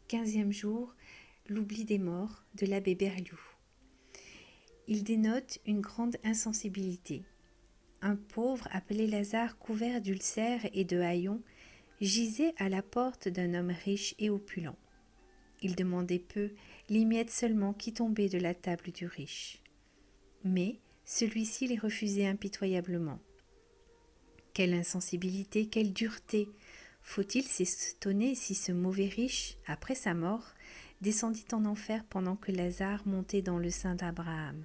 15e jour, l'oubli des morts de l'abbé Berlioux. Il dénote une grande insensibilité. Un pauvre appelé Lazare, couvert d'ulcères et de haillons, gisait à la porte d'un homme riche et opulent. Il demandait peu, les miettes seulement qui tombaient de la table du riche. Mais celui-ci les refusait impitoyablement. Quelle insensibilité, quelle dureté! Faut-il s'étonner si ce mauvais riche, après sa mort, descendit en enfer pendant que Lazare montait dans le sein d'Abraham?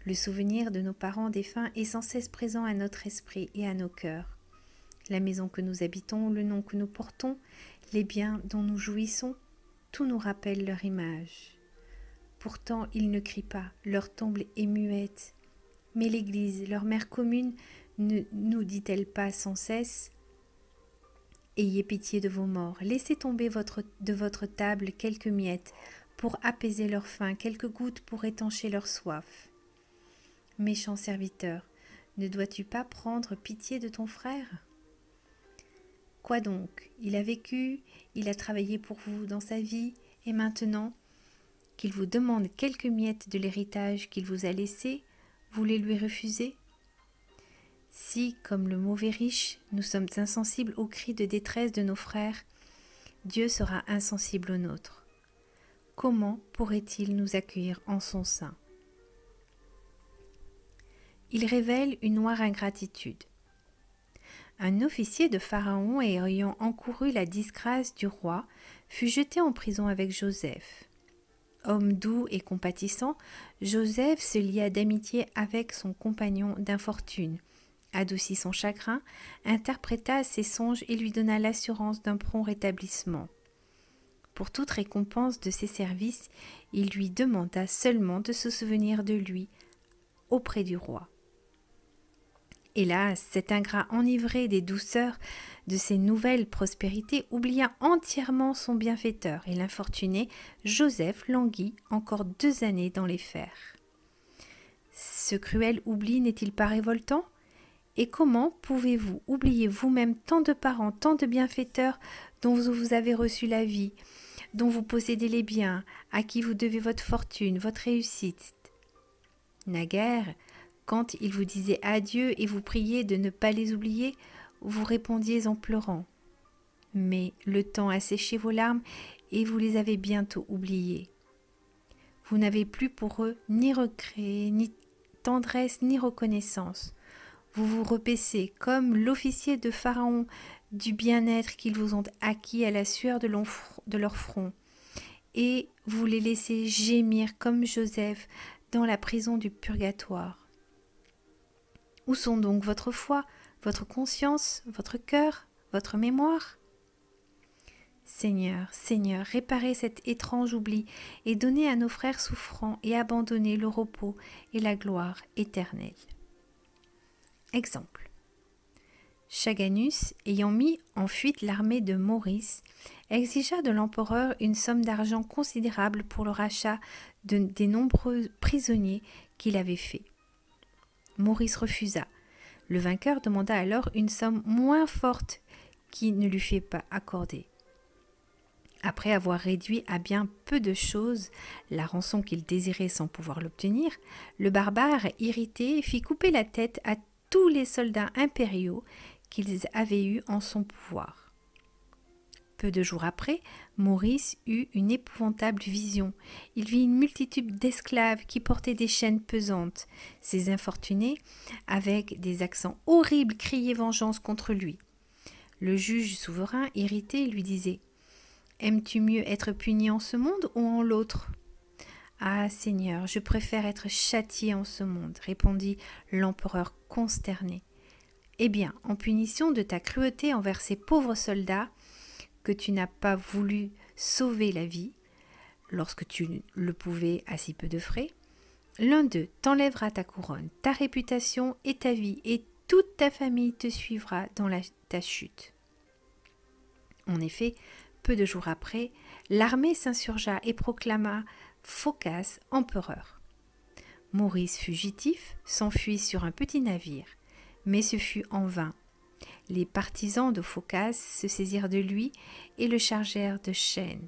Le souvenir de nos parents défunts est sans cesse présent à notre esprit et à nos cœurs. La maison que nous habitons, le nom que nous portons, les biens dont nous jouissons, tout nous rappelle leur image. Pourtant, ils ne crient pas, leur tombe est muette. Mais l'Église, leur mère commune, ne nous dit-elle pas sans cesse: ayez pitié de vos morts, laissez tomber de votre table quelques miettes pour apaiser leur faim, quelques gouttes pour étancher leur soif. Méchant serviteur, ne dois-tu pas prendre pitié de ton frère? Quoi donc? Il a vécu, il a travaillé pour vous dans sa vie, et maintenant qu'il vous demande quelques miettes de l'héritage qu'il vous a laissé, vous les lui refusez? Si, comme le mauvais riche, nous sommes insensibles aux cris de détresse de nos frères, Dieu sera insensible aux nôtres. Comment pourrait-il nous accueillir en son sein? Il révèle une noire ingratitude. Un officier de Pharaon ayant encouru la disgrâce du roi fut jeté en prison avec Joseph. Homme doux et compatissant, Joseph se lia d'amitié avec son compagnon d'infortune, adoucit son chagrin, interpréta ses songes et lui donna l'assurance d'un prompt rétablissement. Pour toute récompense de ses services, il lui demanda seulement de se souvenir de lui auprès du roi. Hélas, cet ingrat enivré des douceurs de ses nouvelles prospérités oublia entièrement son bienfaiteur et l'infortuné Joseph languit encore 2 années dans les fers. Ce cruel oubli n'est-il pas révoltant? Et comment pouvez-vous oublier vous-même tant de parents, tant de bienfaiteurs dont vous avez reçu la vie, dont vous possédez les biens, à qui vous devez votre fortune, votre réussite? Naguère, quand ils vous disaient adieu et vous priaient de ne pas les oublier, vous répondiez en pleurant. Mais le temps a séché vos larmes et vous les avez bientôt oubliés. Vous n'avez plus pour eux ni regret, ni tendresse, ni reconnaissance. Vous vous repaissez comme l'officier de Pharaon du bien-être qu'ils vous ont acquis à la sueur de leur front, et vous les laissez gémir comme Joseph dans la prison du purgatoire. Où sont donc votre foi, votre conscience, votre cœur, votre mémoire? Seigneur, Seigneur, réparez cet étrange oubli et donnez à nos frères souffrants et abandonnez le repos et la gloire éternelle. Exemple. Chaganus, ayant mis en fuite l'armée de Maurice, exigea de l'empereur une somme d'argent considérable pour le rachat des nombreux prisonniers qu'il avait faits. Maurice refusa. Le vainqueur demanda alors une somme moins forte qui ne lui fut pas accordée. Après avoir réduit à bien peu de choses la rançon qu'il désirait sans pouvoir l'obtenir, le barbare, irrité, fit couper la tête à tous les soldats impériaux qu'ils avaient eus en son pouvoir. Peu de jours après, Maurice eut une épouvantable vision. Il vit une multitude d'esclaves qui portaient des chaînes pesantes. Ces infortunés, avec des accents horribles, criaient vengeance contre lui. Le juge souverain, irrité, lui disait: « Aimes-tu mieux être puni en ce monde ou en l'autre ?»« Ah, Seigneur, je préfère être châtié en ce monde, » répondit l'empereur consterné. « Eh bien, en punition de ta cruauté envers ces pauvres soldats, que tu n'as pas voulu sauver la vie, lorsque tu le pouvais à si peu de frais, l'un d'eux t'enlèvera ta couronne, ta réputation et ta vie, et toute ta famille te suivra dans ta chute. » En effet, peu de jours après, l'armée s'insurgea et proclama Phocas empereur. Maurice, fugitif, s'enfuit sur un petit navire, mais ce fut en vain. Les partisans de Phocas se saisirent de lui et le chargèrent de chaînes.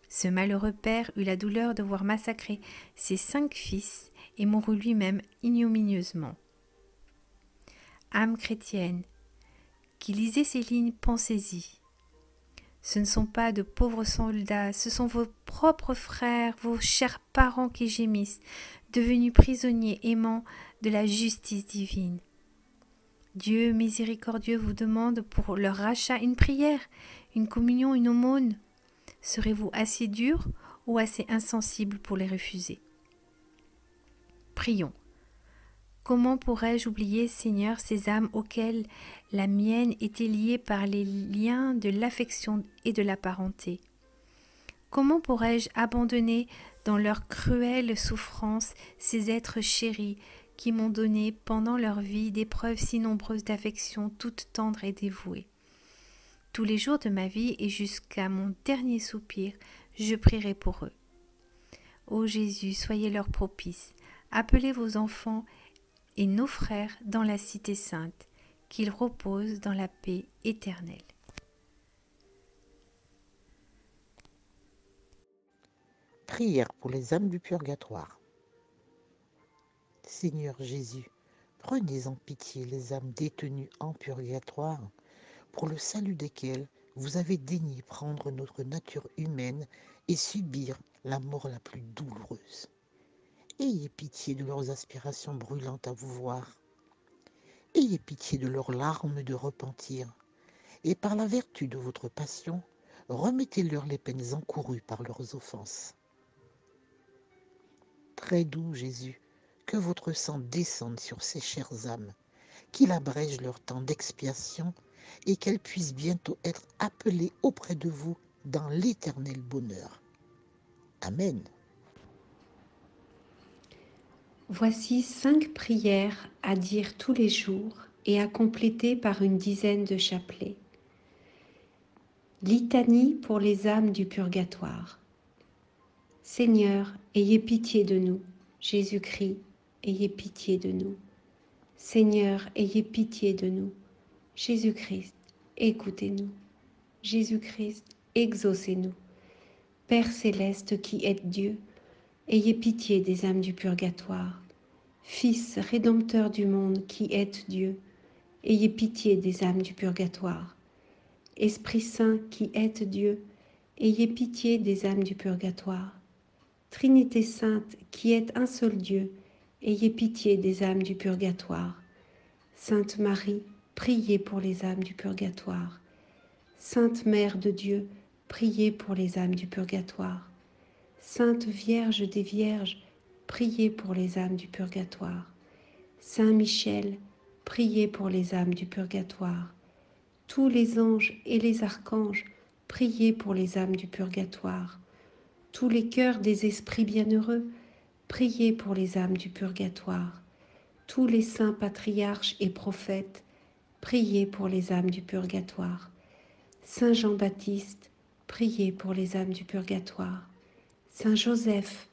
Ce malheureux père eut la douleur de voir massacrer ses 5 fils et mourut lui-même ignominieusement. Âme chrétienne, qui lisez ces lignes, pensez-y. Ce ne sont pas de pauvres soldats, ce sont vos propres frères, vos chers parents qui gémissent, devenus prisonniers aimants de la justice divine. Dieu miséricordieux vous demande pour leur rachat une prière, une communion, une aumône. Serez-vous assez dur ou assez insensible pour les refuser? Prions. Comment pourrais-je oublier, Seigneur, ces âmes auxquelles la mienne était liée par les liens de l'affection et de la parenté? Comment pourrais-je abandonner dans leur cruelle souffrance ces êtres chéris qui m'ont donné pendant leur vie des preuves si nombreuses d'affection toute tendre et dévouée? Tous les jours de ma vie et jusqu'à mon dernier soupir, je prierai pour eux. Ô Jésus, soyez leur propice. Appelez vos enfants et nos frères dans la cité sainte, qu'ils reposent dans la paix éternelle. Prière pour les âmes du purgatoire. Seigneur Jésus, prenez en pitié les âmes détenues en purgatoire, pour le salut desquelles vous avez daigné prendre notre nature humaine et subir la mort la plus douloureuse. Ayez pitié de leurs aspirations brûlantes à vous voir. Ayez pitié de leurs larmes de repentir, et par la vertu de votre passion, remettez-leur les peines encourues par leurs offenses. Très doux Jésus, que votre sang descende sur ces chères âmes, qu'il abrège leur temps d'expiation et qu'elles puissent bientôt être appelées auprès de vous dans l'éternel bonheur. Amen. Voici 5 prières à dire tous les jours et à compléter par une dizaine de chapelets. Litanie pour les âmes du purgatoire. Seigneur, ayez pitié de nous. Jésus-Christ, ayez pitié de nous. Seigneur, ayez pitié de nous. Jésus-Christ, écoutez-nous. Jésus-Christ, exaucez-nous. Père céleste qui êtes Dieu, ayez pitié des âmes du purgatoire. Fils rédempteur du monde qui êtes Dieu, ayez pitié des âmes du purgatoire. Esprit Saint qui êtes Dieu, ayez pitié des âmes du purgatoire. Trinité Sainte qui êtes un seul Dieu, ayez pitié des âmes du purgatoire. Sainte Marie, priez pour les âmes du purgatoire. Sainte Mère de Dieu, priez pour les âmes du purgatoire. Sainte Vierge des Vierges, priez pour les âmes du purgatoire. Saint Michel, priez pour les âmes du purgatoire. Tous les anges et les archanges, priez pour les âmes du purgatoire. Tous les cœurs des esprits bienheureux, priez pour les âmes du purgatoire. Tous les saints patriarches et prophètes, priez pour les âmes du purgatoire. Saint Jean-Baptiste, priez pour les âmes du purgatoire. Saint Joseph,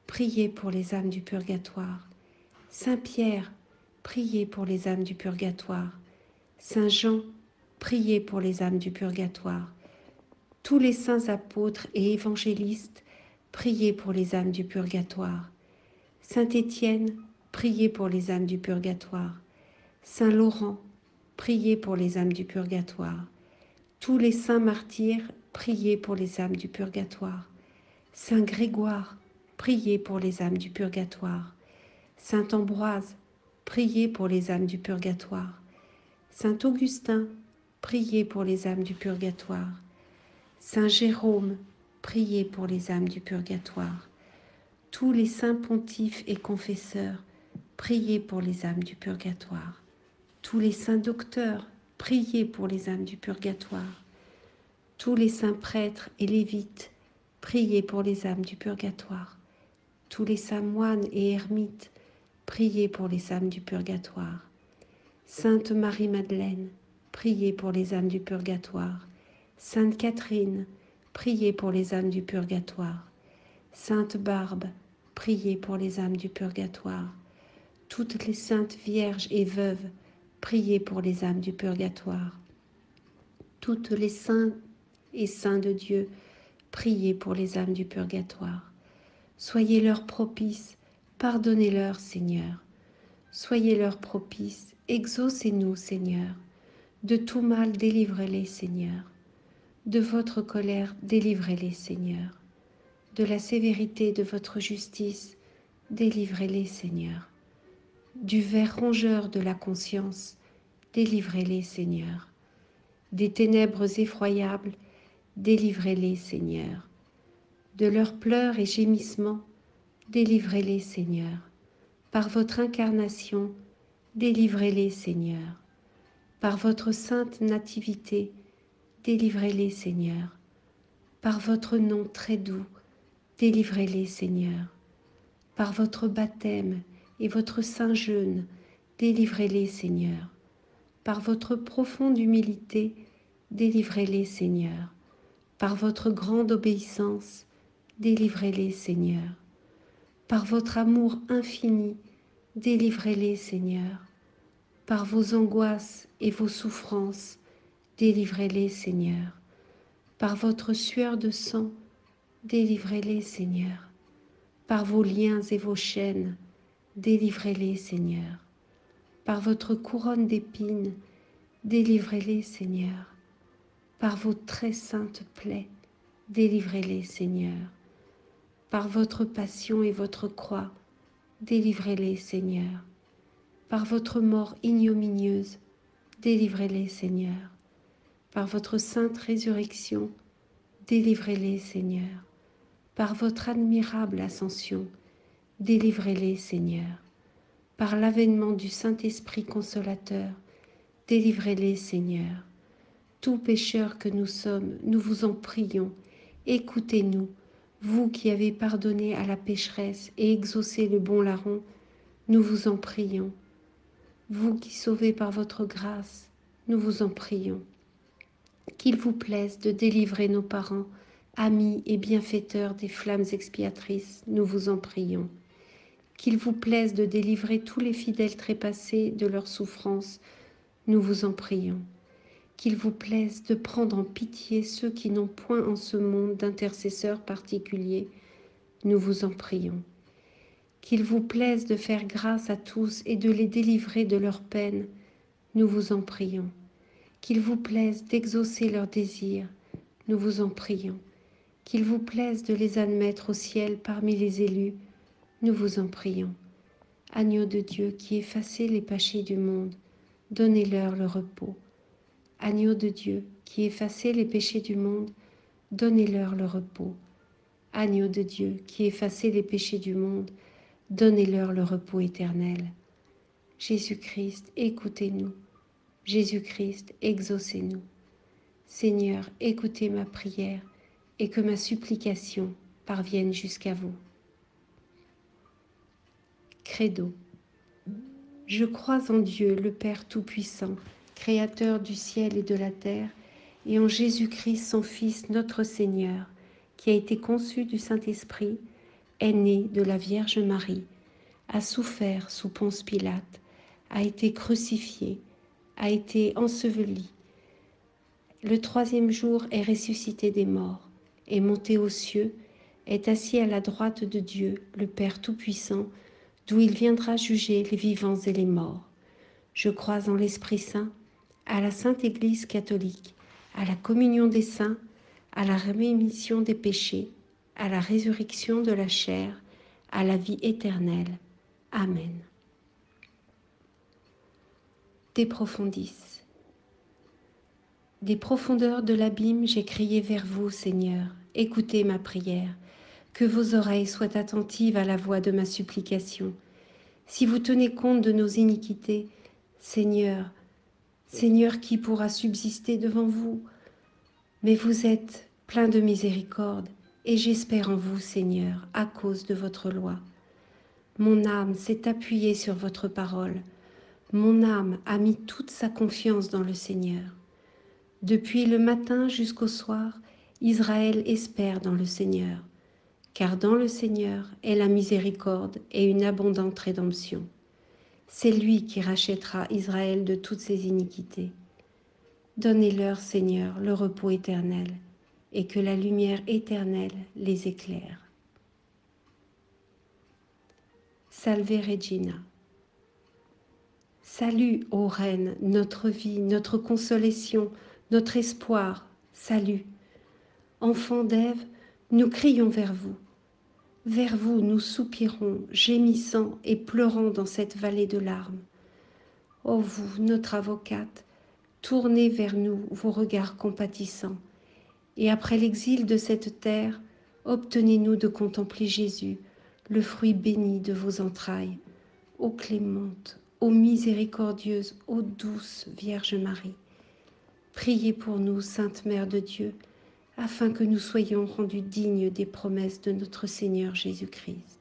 priez pour les âmes du purgatoire. Saint Pierre, priez pour les âmes du purgatoire. Saint Jean, priez pour les âmes du purgatoire. Tous les saints apôtres et évangélistes, priez pour les âmes du purgatoire. Saint Étienne, priez pour les âmes du purgatoire. Saint Laurent, priez pour les âmes du purgatoire. Tous les saints martyrs, priez pour les âmes du purgatoire. Saint Grégoire, priez pour les âmes du purgatoire. Saint Ambroise, priez pour les âmes du purgatoire. Saint Augustin, priez pour les âmes du purgatoire. Saint Jérôme, priez pour les âmes du purgatoire. Tous les saints pontifes et confesseurs, priez pour les âmes du purgatoire. Tous les saints docteurs, priez pour les âmes du purgatoire. Tous les saints prêtres et lévites, priez pour les âmes du purgatoire. Tous les saints moines et ermites, priez pour les âmes du purgatoire. Sainte Marie-Madeleine, priez pour les âmes du purgatoire. Sainte Catherine, priez pour les âmes du purgatoire. Sainte Barbe, priez pour les âmes du purgatoire. Toutes les saintes vierges et veuves, priez pour les âmes du purgatoire. Toutes les saints et saints de Dieu, priez pour les âmes du purgatoire. Soyez-leur propices, pardonnez-leur, Seigneur. Soyez-leur propices, exaucez-nous, Seigneur. De tout mal, délivrez-les, Seigneur. De votre colère, délivrez-les, Seigneur. De la sévérité de votre justice, délivrez-les, Seigneur. Du ver rongeur de la conscience, délivrez-les, Seigneur. Des ténèbres effroyables, délivrez-les, Seigneur. De leurs pleurs et gémissements, délivrez-les, Seigneur. Par votre incarnation, délivrez-les, Seigneur. Par votre sainte nativité, délivrez-les, Seigneur. Par votre nom très doux, délivrez-les, Seigneur. Par votre baptême et votre saint jeûne, délivrez-les, Seigneur. Par votre profonde humilité, délivrez-les, Seigneur. Par votre grande obéissance, délivrez-les, Seigneur. Par votre amour infini, délivrez-les, Seigneur. Par vos angoisses et vos souffrances, délivrez-les, Seigneur. Par votre sueur de sang, délivrez-les, Seigneur. Par vos liens et vos chaînes, délivrez-les, Seigneur. Par votre couronne d'épines, délivrez-les, Seigneur. Par vos très saintes plaies, délivrez-les, Seigneur. Par votre passion et votre croix, délivrez-les, Seigneur. Par votre mort ignominieuse, délivrez-les, Seigneur. Par votre sainte résurrection, délivrez-les, Seigneur. Par votre admirable ascension, délivrez-les, Seigneur. Par l'avènement du Saint-Esprit consolateur, délivrez-les, Seigneur. Tout pécheur que nous sommes, nous vous en prions, écoutez-nous. Vous qui avez pardonné à la pécheresse et exaucé le bon larron, nous vous en prions. Vous qui sauvez par votre grâce, nous vous en prions. Qu'il vous plaise de délivrer nos parents, amis et bienfaiteurs des flammes expiatrices, nous vous en prions. Qu'il vous plaise de délivrer tous les fidèles trépassés de leurs souffrances, nous vous en prions. Qu'il vous plaise de prendre en pitié ceux qui n'ont point en ce monde d'intercesseurs particuliers, nous vous en prions. Qu'il vous plaise de faire grâce à tous et de les délivrer de leurs peines, nous vous en prions. Qu'il vous plaise d'exaucer leurs désirs, nous vous en prions. Qu'il vous plaise de les admettre au ciel parmi les élus, nous vous en prions. Agneau de Dieu qui effacez les péchés du monde, donnez-leur le repos. Agneau de Dieu, qui effacez les péchés du monde, donnez-leur le repos. Agneau de Dieu, qui effacez les péchés du monde, donnez-leur le repos éternel. Jésus-Christ, écoutez-nous. Jésus-Christ, exaucez-nous. Seigneur, écoutez ma prière et que ma supplication parvienne jusqu'à vous. Credo. Je crois en Dieu, le Père Tout-Puissant, Créateur du ciel et de la terre, et en Jésus-Christ, son Fils, notre Seigneur, qui a été conçu du Saint-Esprit, est né de la Vierge Marie, a souffert sous Ponce Pilate, a été crucifié, a été enseveli. Le troisième jour est ressuscité des morts, est monté aux cieux, est assis à la droite de Dieu, le Père Tout-Puissant, d'où il viendra juger les vivants et les morts. Je crois en l'Esprit Saint, à la Sainte Église catholique, à la communion des saints, à la rémission des péchés, à la résurrection de la chair, à la vie éternelle. Amen. De profundis. Des profondeurs de l'abîme, j'ai crié vers vous, Seigneur. Écoutez ma prière. Que vos oreilles soient attentives à la voix de ma supplication. Si vous tenez compte de nos iniquités, Seigneur, Seigneur, qui pourra subsister devant vous? Mais vous êtes plein de miséricorde, et j'espère en vous, Seigneur, à cause de votre loi. Mon âme s'est appuyée sur votre parole. Mon âme a mis toute sa confiance dans le Seigneur. Depuis le matin jusqu'au soir, Israël espère dans le Seigneur, car dans le Seigneur est la miséricorde et une abondante rédemption. C'est lui qui rachètera Israël de toutes ses iniquités. Donnez-leur, Seigneur, le repos éternel, et que la lumière éternelle les éclaire. Salve Regina. Salut, ô Reine, notre vie, notre consolation, notre espoir, salut. Enfants d'Ève, nous crions vers vous. Vers vous, nous soupirons, gémissant et pleurant dans cette vallée de larmes. Ô vous, notre avocate, tournez vers nous vos regards compatissants, et après l'exil de cette terre, obtenez-nous de contempler Jésus, le fruit béni de vos entrailles. Ô clémente, ô miséricordieuse, ô douce Vierge Marie, priez pour nous, Sainte Mère de Dieu, afin que nous soyons rendus dignes des promesses de notre Seigneur Jésus-Christ.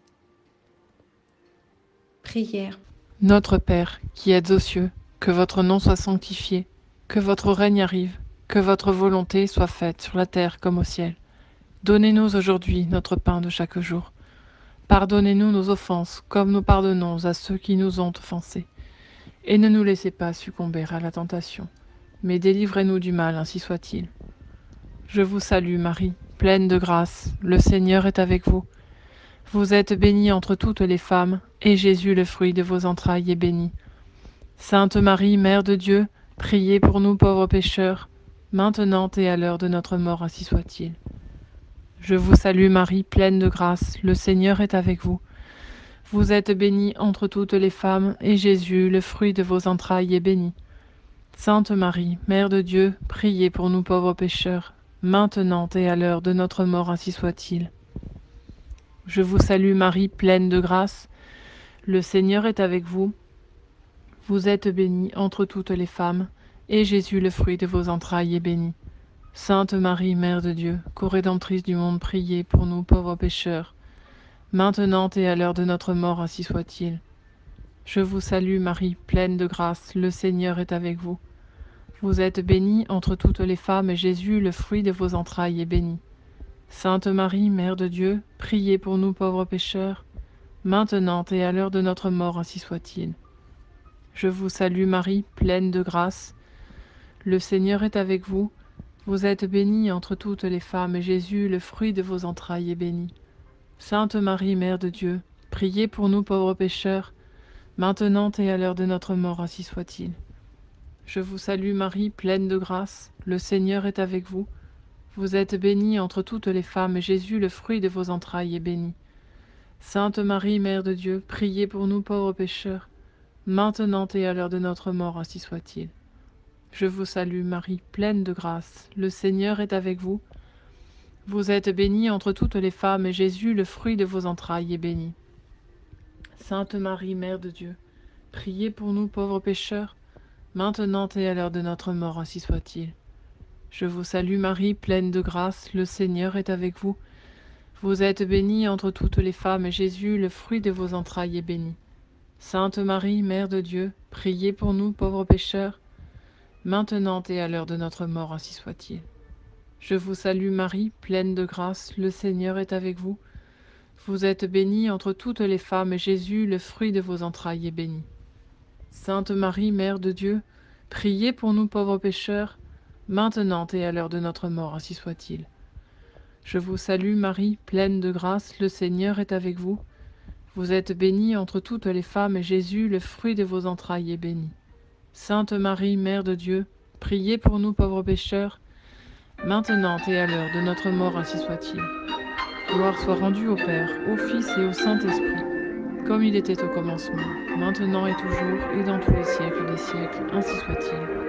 Prière. Notre Père, qui êtes aux cieux, que votre nom soit sanctifié, que votre règne arrive, que votre volonté soit faite sur la terre comme au ciel. Donnez-nous aujourd'hui notre pain de chaque jour. Pardonnez-nous nos offenses, comme nous pardonnons à ceux qui nous ont offensés. Et ne nous laissez pas succomber à la tentation, mais délivrez-nous du mal, ainsi soit-il. Je vous salue Marie, pleine de grâce, le Seigneur est avec vous. Vous êtes bénie entre toutes les femmes, et Jésus, le fruit de vos entrailles, est béni. Sainte Marie, Mère de Dieu, priez pour nous pauvres pécheurs, maintenant et à l'heure de notre mort, ainsi soit-il. Je vous salue Marie, pleine de grâce, le Seigneur est avec vous. Vous êtes bénie entre toutes les femmes, et Jésus, le fruit de vos entrailles, est béni. Sainte Marie, Mère de Dieu, priez pour nous pauvres pécheurs, maintenant et à l'heure de notre mort, ainsi soit-il. Je vous salue Marie, pleine de grâce, le Seigneur est avec vous. Vous êtes bénie entre toutes les femmes, et Jésus, le fruit de vos entrailles, est béni. Sainte Marie, Mère de Dieu, co-rédemptrice du monde, priez pour nous pauvres pécheurs, maintenant et à l'heure de notre mort, ainsi soit-il. Je vous salue Marie, pleine de grâce, le Seigneur est avec vous. Vous êtes bénie entre toutes les femmes, et Jésus, le fruit de vos entrailles, est béni. Sainte Marie, Mère de Dieu, priez pour nous pauvres pécheurs, maintenant et à l'heure de notre mort, ainsi soit-il. Je vous salue Marie, pleine de grâce, le Seigneur est avec vous. Vous êtes bénie entre toutes les femmes, et Jésus, le fruit de vos entrailles, est béni. Sainte Marie, Mère de Dieu, priez pour nous pauvres pécheurs, maintenant et à l'heure de notre mort, ainsi soit-il. Je vous salue Marie, pleine de grâce, le Seigneur est avec vous. Vous êtes bénie entre toutes les femmes, et Jésus, le fruit de vos entrailles, est béni. Sainte Marie, Mère de Dieu, priez pour nous pauvres pécheurs, maintenant et à l'heure de notre mort, ainsi soit-il. Je vous salue Marie, pleine de grâce, le Seigneur est avec vous. Vous êtes bénie entre toutes les femmes, et Jésus, le fruit de vos entrailles, est béni. Sainte Marie, Mère de Dieu, priez pour nous pauvres pécheurs, maintenant et à l'heure de notre mort, ainsi soit-il. Je vous salue Marie, pleine de grâce, le Seigneur est avec vous. Vous êtes bénie entre toutes les femmes, et Jésus, le fruit de vos entrailles, est béni. Sainte Marie, Mère de Dieu, priez pour nous pauvres pécheurs, maintenant et à l'heure de notre mort, ainsi soit-il. Je vous salue Marie, pleine de grâce, le Seigneur est avec vous. Vous êtes bénie entre toutes les femmes, et Jésus, le fruit de vos entrailles, est béni. Sainte Marie, Mère de Dieu, priez pour nous pauvres pécheurs, maintenant et à l'heure de notre mort, ainsi soit-il. Je vous salue Marie, pleine de grâce, le Seigneur est avec vous. Vous êtes bénie entre toutes les femmes, et Jésus, le fruit de vos entrailles, est béni. Sainte Marie, Mère de Dieu, priez pour nous pauvres pécheurs, maintenant et à l'heure de notre mort, ainsi soit-il. Gloire soit rendue au Père, au Fils et au Saint-Esprit, comme il était au commencement, maintenant et toujours, et dans tous les siècles des siècles, ainsi soit-il.